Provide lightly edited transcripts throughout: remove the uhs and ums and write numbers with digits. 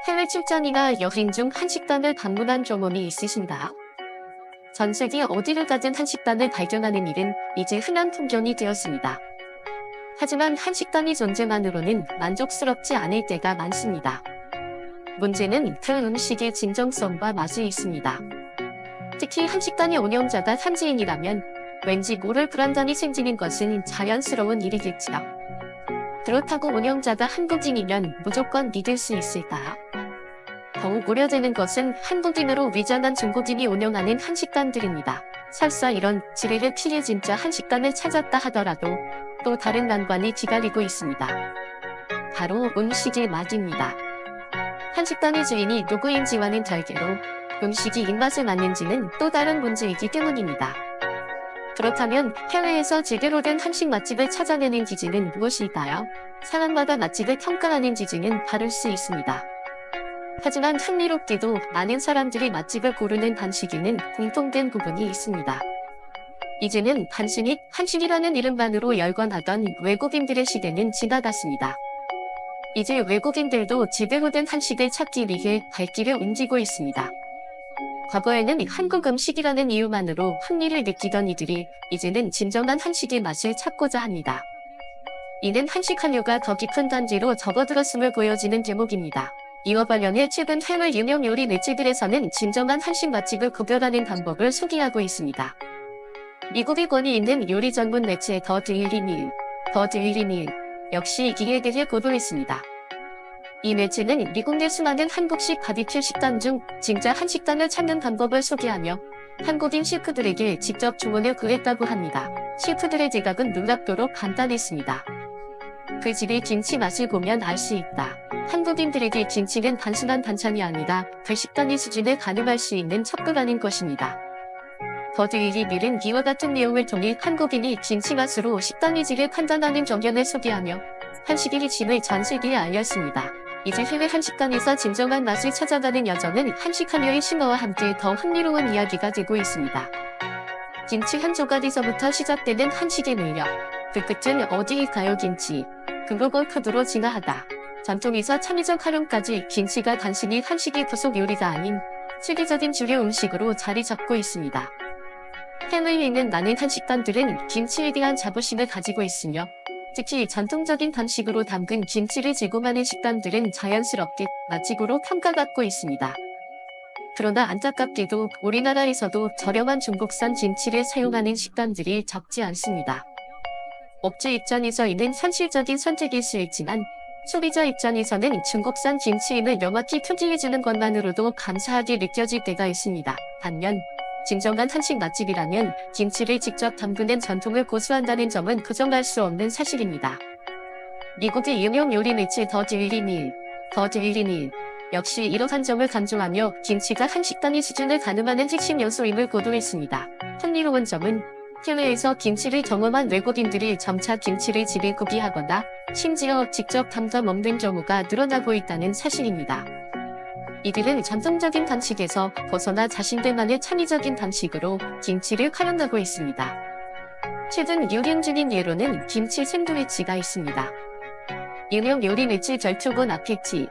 해외 출장이나 여행 중 한식당을 방문한 경험이 있으신가요? 전 세계 어디를 가든 한식당을 발견하는 일은 이제 흔한 풍경이 되었습니다. 하지만 한식당이 존재만으로는 만족스럽지 않을 때가 많습니다. 문제는 그 음식의 진정성과 맛이 있습니다. 특히 한식당의 운영자가 현지인이라면 왠지 모를 불안감이 생기는 것은 자연스러운 일이겠지요. 그렇다고 운영자가 한국인이면 무조건 믿을 수 있을까요? 더욱 우려되는 것은 한국인으로 위장한 중국인이 운영하는 한식당들입니다. 설사 이런 지뢰를 피해 진짜 한식당을 찾았다 하더라도 또 다른 난관이 기다리고 있습니다. 바로 음식의 맛입니다. 한식당의 주인이 누구인지와는 별개로 음식이 입맛에 맞는지는 또 다른 문제이기 때문입니다. 그렇다면 해외에서 제대로 된 한식 맛집을 찾아내는 기준은 무엇일까요? 상황마다 맛집을 평가하는 기준은 다를 수 있습니다. 하지만 흥미롭게도 많은 사람들이 맛집을 고르는 방식에는 공통된 부분이 있습니다. 이제는 단순히 한식이라는 이름만으로 열광하던 외국인들의 시대는 지나갔습니다. 이제 외국인들도 제대로 된 한식을 찾기 위해 발길을 옮기고 있습니다. 과거에는 한국 음식이라는 이유만으로 흥미를 느끼던 이들이 이제는 진정한 한식의 맛을 찾고자 합니다. 이는 한식 한류가 더 깊은 단계로 접어들었음을 보여지는 대목입니다. 이와 관련해 최근 해외 유명 요리 매체들에서는 진정한 한식 맛집을 구별하는 방법을 소개하고 있습니다. 미국에 권위 있는 요리 전문 매체 더 데일리 메일 역시 이에 대해 보도했습니다. 이 매체는 미국 내 수많은 한국식 바비큐 식당 중 진짜 한식당을 찾는 방법을 소개하며 한국인 셰프들에게 직접 주문을 구했다고 합니다. 셰프들의 제각은 놀랍도록 간단했습니다. 그 집의 김치 맛을 보면 알 수 있다. 한국인들에게 김치는 단순한 반찬이 아니라 그 식당의 수준을 가늠할 수 있는 척도라는 것입니다. 더 데일리 메일은 이와 같은 내용을 통해 한국인이 김치 맛으로 식당의 질을 판단하는 경향을 소개하며 한식의 핵심을 전 세계에 알렸습니다. 이제 해외 한식당에서 진정한 맛을 찾아가는 여정은 한식 한류의 신화와 함께 더 흥미로운 이야기가 되고 있습니다. 김치 한 조각에서부터 시작되는 한식의 매력. 그 끝은 어디일까요? 김치. 글로벌 푸드로 진화하다. 전통에서 창의적 활용까지 김치가 단순히 한식의 부속 요리가 아닌 세계적인 주류 음식으로 자리 잡고 있습니다. 해외에 있는 많은 한식당들은 김치에 대한 자부심을 가지고 있으며 특히 전통적인 방식으로 담근 김치를 제공하는 식당들은 자연스럽게 맛집으로 평가받고 있습니다. 그러나 안타깝게도 우리나라에서도 저렴한 중국산 김치를 사용하는 식당들이 적지 않습니다. 업체 입장에서 이는 현실적인 선택일 수 있지만 소비자 입장에서는 중국산 김치임을 명확히 표기해주는 것만으로도 감사하게 느껴질 때가 있습니다. 반면 진정한 한식 맛집이라면 김치를 직접 담그는 전통을 고수한다는 점은 부정할 수 없는 사실입니다. 미국의 유명 요리 매체 더 데일리 메일 역시 이러한 점을 강조하며 김치가 한식당의 수준을 가늠하는 핵심 요소임을 보도했습니다. 흥미로운 점은 해외에서 김치를 경험한 외국인들이 점차 김치를 집에 구비하거나 심지어 직접 담가 먹는 경우가 늘어나고 있다는 사실입니다. 이들은 전통적인 방식에서 벗어나 자신들만의 창의적인 방식으로 김치를 활용하고 있습니다. 최근 유행 중인 예로는 김치 샌드위치가 있습니다. 유명 요리 매체 별표 보나페티.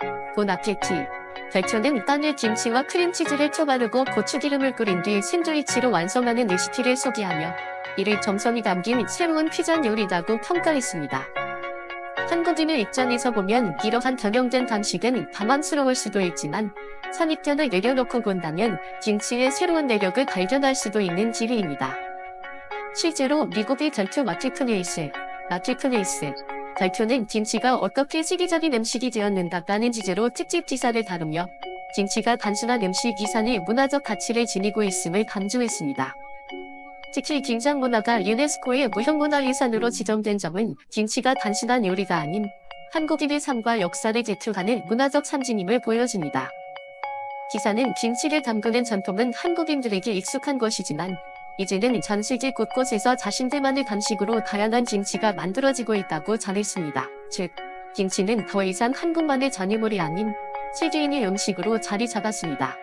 별표는 빵에 김치와 크림치즈를 쳐바르고 고추기름을 끓인 뒤 샌드위치로 완성하는 레시피를 소개하며 이를 정성이 담긴 새로운 퓨전 요리라고 평가했습니다. 한국인의 입장에서 보면 이러한 변형된 방식은 당황스러울 수도 있지만 선입견을 내려놓고 본다면 김치의 새로운 매력을 발견할 수도 있는 기회입니다. 실제로 미국의 별표 마켓플레이스 별표는 김치가 어떻게 세계적인 음식이 되었는가라는 주제로 특집 기사를 다루며 김치가 단순한 음식 이상의 문화적 가치를 지니고 있음을 강조했습니다. 특히 김장 문화가 유네스코의 무형문화유산으로 지정된 점은 김치가 단순한 요리가 아닌 한국인의 삶과 역사를 대표하는 문화적 상징임을 보여줍니다. 기사는 김치를 담그는 전통은 한국인들에게 익숙한 것이지만 이제는 전 세계 곳곳에서 자신들만의 방식으로 다양한 김치가 만들어지고 있다고 전했습니다. 즉, 김치는 더 이상 한국만의 전유물이 아닌 세계인의 음식으로 자리 잡았습니다.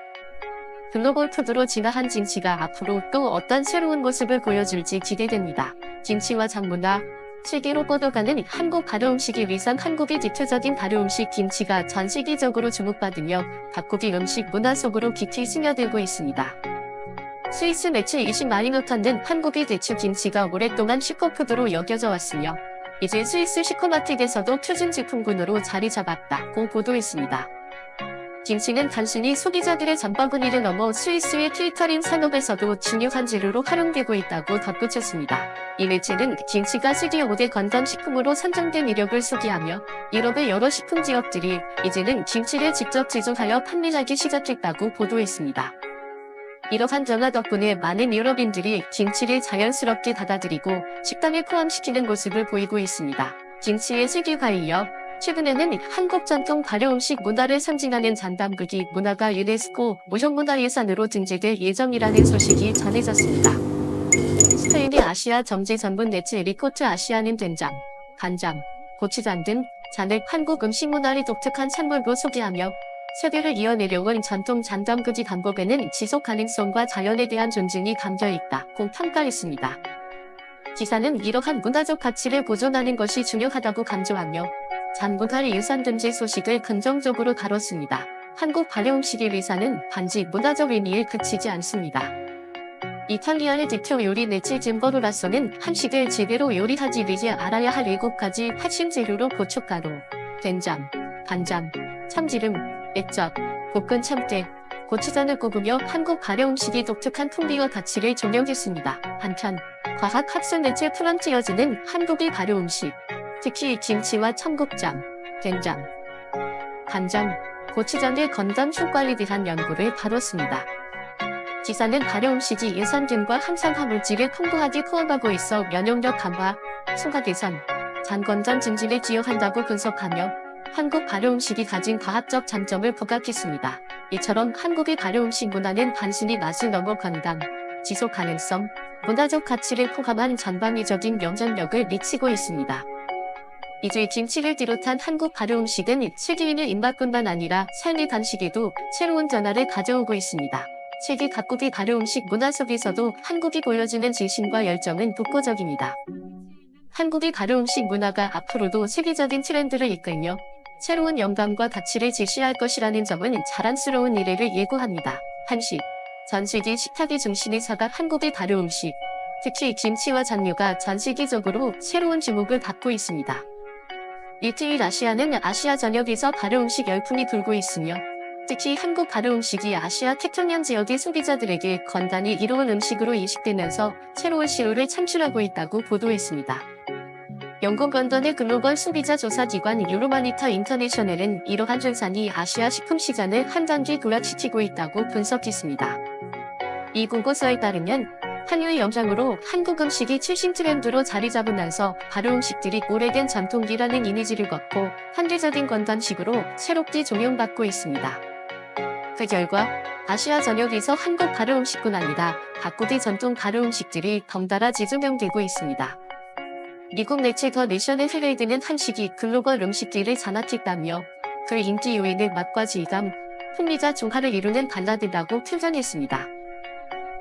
글로벌 푸드로 진화한 김치가 앞으로 또 어떤 새로운 모습을 보여줄지 기대됩니다. 김치와 장문화, 세계로 뻗어가는 한국 발효 음식의 위상. 한국의 대표적인 발효 음식 김치가 전 세계적으로 주목받으며 각국의 음식 문화 속으로 깊이 스며들고 있습니다. 스위스 매체 20마리노 탄는 한국의 대추 김치가 오랫동안 슈퍼푸드로 여겨져 왔으며 이제 스위스 슈퍼마켓에서도 표준 제품군으로 자리 잡았다고 보도했습니다. 김치는 단순히 소비자들의 장바구니를 넘어 스위스의 케이터링 산업에서도 중요한 재료로 활용되고 있다고 덧붙였습니다. 이 매체는 김치가 세계 5대 건강식품으로 선정된 이력을 소개하며 유럽의 여러 식품 지역들이 이제는 김치를 직접 제조하여 판매하기 시작했다고 보도했습니다. 이러한 변화 덕분에 많은 유럽인들이 김치를 자연스럽게 받아들이고 식단에 포함시키는 모습을 보이고 있습니다. 김치의 세계화에 이어 최근에는 한국 전통 발효 음식 문화를 상징하는 잔담국이 문화가 유네스코 무형문화유산으로 등재될 예정이라는 소식이 전해졌습니다. 스페인의 아시아 점지 전문 매체 리코트 아시아는 된장, 간장, 고추장 등 잔액 한국 음식 문화를 독특한 산물로 소개하며 세대를 이어내려온 전통 잔담국이 방법에는 지속 가능성과 자연에 대한 존중이 담겨있다고 평가했습니다. 기사는 이러한 문화적 가치를 보존하는 것이 중요하다고 강조하며 잔문화의 유산 등재 소식을 긍정적으로 다뤘습니다. 한국 발효 음식의 위상은 단지 문화적 의미에 그치지 않습니다. 이탈리아의 대표 요리 매체 짐버로라서는 한식을 제대로 요리하기 위해 알아야 할 7가지 핵심 재료로 고춧가루, 된장, 간장, 참기름, 액젓, 볶은 참깨, 고추장을 꼽으며 한국 발효 음식의 독특한 풍미와 가치를 조명했습니다. 한편 과학학술 매체 프런티어즈는 한국의 발효 음식, 특히 김치와 청국장, 된장, 간장, 고추장의 건강 효과에 대한 연구를 다뤘습니다. 기사는 발효 음식이 유산균과 항산화 물질을 풍부하게 포함하고 있어 면역력 강화, 소화 개선, 장 건강 증진에 기여한다고 분석하며 한국 발효 음식이 가진 과학적 장점을 부각했습니다. 이처럼 한국의 발효 음식 문화는 단순히 맛을 넘어 건강, 지속 가능성, 문화적 가치를 포함한 전방위적인 영향력을 미치고 있습니다. 이제 김치를 비롯한 한국 발효 음식은 세계인의 입맛뿐만 아니라 삶의 간식에도 새로운 변화를 가져오고 있습니다. 세계 각국의 발효 음식 문화 속에서도 한국이 보여주는 진심과 열정은 독보적입니다. 한국의 발효 음식 문화가 앞으로도 세계적인 트렌드를 이끌며 새로운 영감과 가치를 제시할 것이라는 점은 자랑스러운 미래를 예고합니다. 한식, 전 세계 식탁의 중심에 서간 한국의 발효 음식, 특히 김치와 잔류가 전 세계적으로 새로운 주목을 받고 있습니다. 리트일 아시아는 아시아 전역에서 발효 음식 열풍이 불고 있으며 특히 한국 발효 음식이 아시아 태평양 지역의 소비자들에게 건강이 이로운 음식으로 인식되면서 새로운 시도를 창출하고 있다고 보도했습니다. 영국 런던의 글로벌 소비자 조사 기관 유로마니터 인터내셔널은 이러한 현상이 아시아 식품 시장을 한 단계 도약시키고 있다고 분석했습니다. 이 보고서에 따르면 한류의 영향으로 한국 음식이 최신 트렌드로 자리 잡으면서 발효 음식들이 오래된 전통기라는 이미지를 걷고 현대적인 건강식으로 새롭게 조명받고 있습니다. 그 결과 아시아 전역에서 한국 발효 음식뿐 아니라 각국의 전통 발효 음식들이 덩달아 재조명되고 있습니다. 미국 매체 더 내셔널 헤럴드는 한식이 글로벌 음식계를 장악했다며 그 인기 요인은 맛과 질감, 풍미자 중화를 이루는 발라드라고 표현했습니다.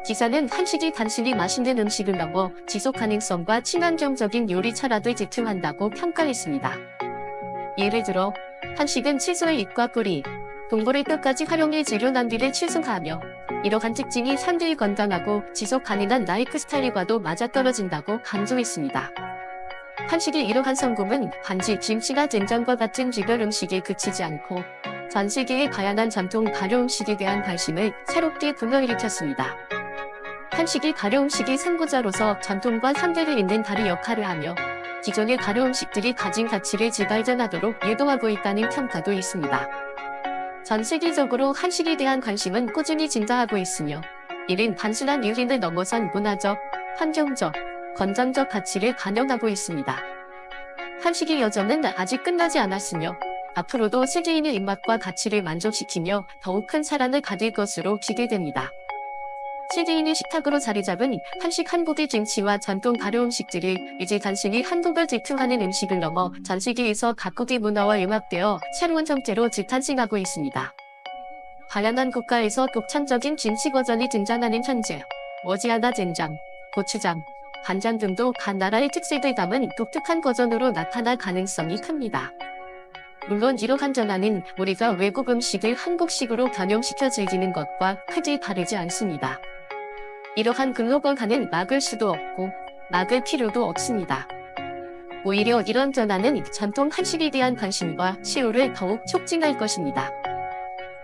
기사는 한식이 단순히 맛있는 음식을 넘어 지속 가능성과 친환경적인 요리 철학을 제품한다고 평가했습니다. 예를 들어 한식은 채소의 잎과 뿌리, 동물의 뼈까지 활용해 재료 낭비를 최소화하며 이러한 특징이 상대히 건강하고 지속 가능한 라이프 스타일과도 맞아떨어진다고 강조했습니다. 한식의 이러한 성공은 단지 김치나 된장과 같은 주별 음식에 그치지 않고 전 세계의 다양한 전통 발효 음식에 대한 관심을 새롭게 불러일으켰습니다. 한식이 발효 음식의 선구자로서 전통과 상대를 잇는 다리 역할을 하며 기존의 발효 음식들이 가진 가치를 재발견하도록 유도하고 있다는 평가도 있습니다. 전 세계적으로 한식에 대한 관심은 꾸준히 증가하고 있으며 이는 단순한 유행을 넘어선 문화적, 환경적, 건강적 가치를 반영하고 있습니다. 한식의 여정은 아직 끝나지 않았으며 앞으로도 세계인의 입맛과 가치를 만족시키며 더욱 큰 사랑을 받을 것으로 기대됩니다. 세계인의 식탁으로 자리 잡은 한국의 김치와 전통 발효 음식들을 이제 단순히 한국을 대표하는 음식을 넘어 전 세계에서 각국의 문화와 융합되어 새로운 형태로 재탄생하고 있습니다. 다양한 국가에서 독창적인 김치 버전이 등장하는 현재 머지않아 된장, 고추장, 간장 등도 각 나라의 특색을 담은 독특한 버전으로 나타날 가능성이 큽니다. 물론 이러한 전환은 우리가 외국 음식을 한국식으로 변형시켜 즐기는 것과 크게 다르지 않습니다. 이러한 글로벌화는 막을 수도 없고 막을 필요도 없습니다. 오히려 이런 전환은 전통 한식에 대한 관심과 시호를 더욱 촉진할 것입니다.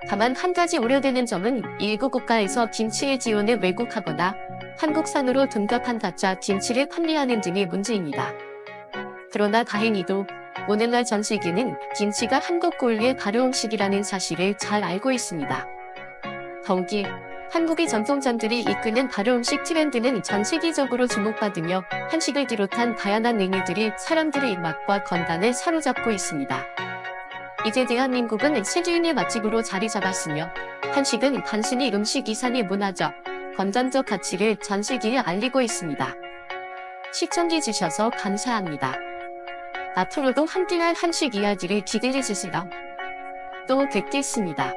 다만 한 가지 우려되는 점은 일부 국가에서 김치의 지원을 왜곡하거나 한국산으로 둔갑한 가짜 김치를 판매하는 등의 문제입니다. 그러나 다행히도 오늘날 전 세계는 김치가 한국 고유의 발효 음식이라는 사실을 잘 알고 있습니다. 더욱이 한국의 전통점들이 이끄는 발효 음식 트렌드는 전 세계적으로 주목받으며 한식을 비롯한 다양한 메뉴들이 사람들의 입맛과 건강을 사로잡고 있습니다. 이제 대한민국은 세계인의 맛집으로 자리 잡았으며 한식은 단순히 음식 이상의 문화적, 건전적 가치를 전 세계에 알리고 있습니다. 시청해주셔서 감사합니다. 앞으로도 함께할 한식 이야기를 기대해주세요. 또 뵙겠습니다.